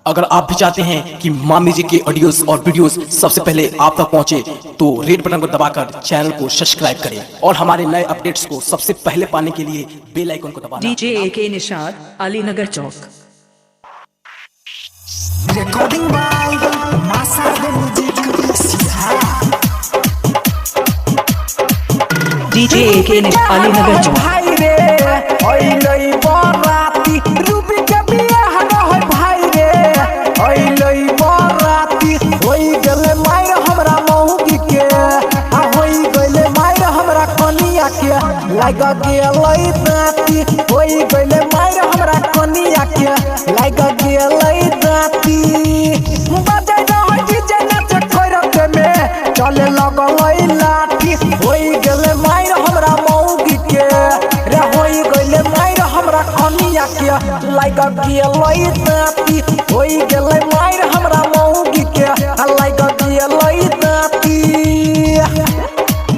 अगर आप भी चाहते हैं कि माँ म्यूजिक के ऑडियोज और वीडियोस सबसे पहले आप तक पहुंचे तो रेड बटन को दबाकर चैनल को सब्सक्राइब करें और हमारे नए अपडेट्स को सबसे पहले पाने के लिए बेल आइकन को दबाना। DJ AK Nishad Alinagar Chowk. Recording by Masada Music Siha DJ AK Nishad Alinagar चौक। भाई रे ओई लई बराती रूबी के बियाह न होय भाई रे ओई लई बराती होई गले मायर हमरा मौगी के आ होई गले मायर हमरा कनिया के लाग गेलै दाती होई गले मायर हमरा कनिया के लाग गेलै दाती बजे न होय डीजे नाच करते में चले लगलै लाठी होई गले मायर हमरा मौगी के रे होई गले मायर हमरा कनिया के लाग गेलै दाती होई गले मायर हमरा मौगी के लाग गेलै दाती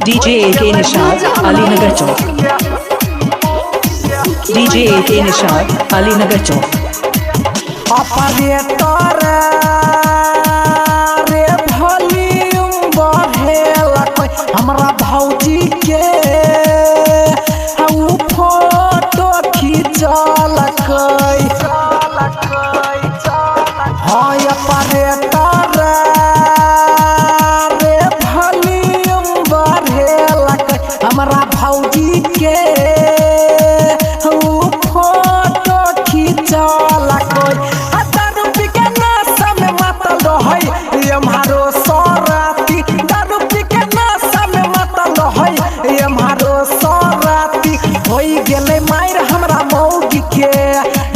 DJ AK निशाद अलीनगर चौक। DJ AK निशाद अलीनगर चौक। ऑपरेटर रे वॉल्यूम बढ़ेला कोई हमरा भौजी के उ फोटो खींचल कई हां ऑपरेटर रे वॉल्यूम बढ़ेला कोई हमरा भौजी के उ फोटो खींचल कोई हमारो सराती दारू पी के नशा में मतल है हमारो सराती होई गेले मायर हमरा मौगी के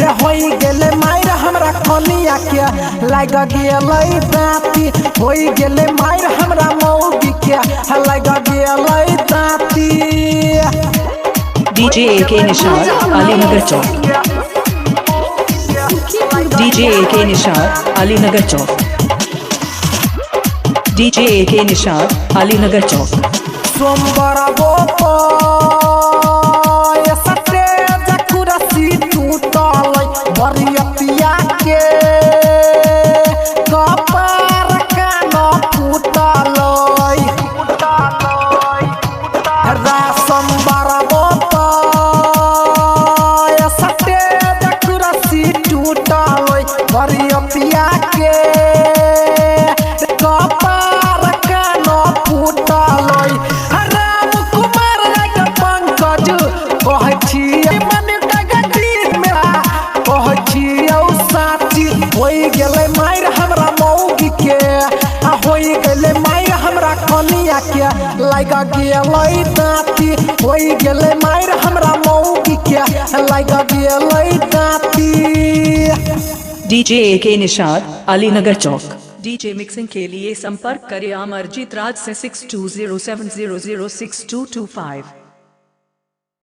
रे होई गेले मायर हमरा कनिया के लाग गेलै दाती होई गेले मायर हमरा मौगी के लाग गेलै दाती DJ AK निशाद अलीनगर चौक। DJ AK निशाद अलीनगर चौक। DJ AK निशाद अलीनगर चौक। सोमवार सटे जकुरसी टूटल बरियतिया के कपार कान फूटल सोमवार सटे जकुरसी टूटल बरियतिया के होई गेले मायर हमरा मौगी के आ होई गेले मायर हमरा कनिया के लाग गेलै दाती होई गेले मायर हमरा मौगी के लाग गेलै दाती DJ AK निशाद अलीनगर चौक। DJ मिक्सिंग के लिए संपर्क करें अमरजीत राज से 6207006225।